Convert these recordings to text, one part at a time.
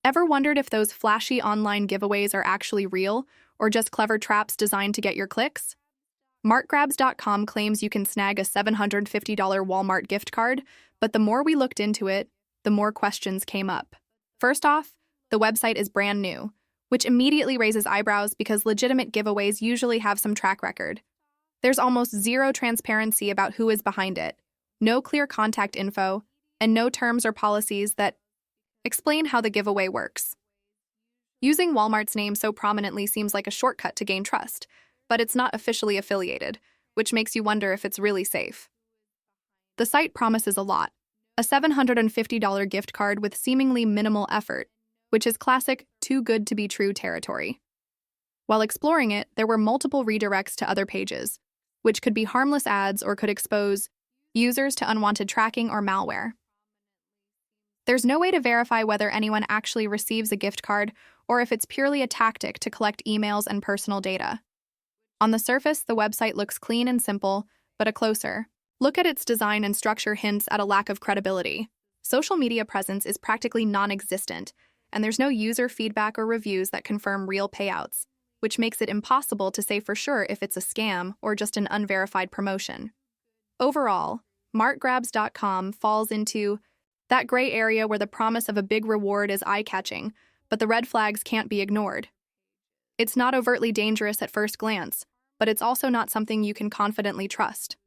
Ever wondered if those flashy online giveaways are actually real or just clever traps designed to get your clicks? Markgrabs.com claims you can snag a $750 Walmart gift card, but the more we looked into it, the more questions came up. First off, the website is brand new, which immediately raises eyebrows because legitimate giveaways usually have some track record. There's almost zero transparency about who is behind it, no clear contact info, and no terms or policies that explain how the giveaway works. Using Walmart's name so prominently seems like a shortcut to gain trust, but it's not officially affiliated, which makes you wonder if it's really safe. The site promises a lot, a $750 gift card with seemingly minimal effort, which is classic too good to be true territory. While exploring it, there were multiple redirects to other pages, which could be harmless ads or could expose users to unwanted tracking or malware. There's no way to verify whether anyone actually receives a gift card or if it's purely a tactic to collect emails and personal data. On the surface, the website looks clean and simple, but a closer look at its design and structure hints at a lack of credibility. Social media presence is practically non-existent, and there's no user feedback or reviews that confirm real payouts, which makes it impossible to say for sure if it's a scam or just an unverified promotion. Overall, markgrabs.com falls into that gray area where the promise of a big reward is eye-catching, but the red flags can't be ignored. It's not overtly dangerous at first glance, but it's also not something you can confidently trust.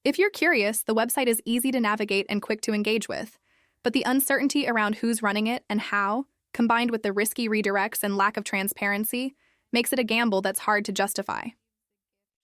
If you're curious, the website is easy to navigate and quick to engage with, but the uncertainty around who's running it and how, combined with the risky redirects and lack of transparency, makes it a gamble that's hard to justify.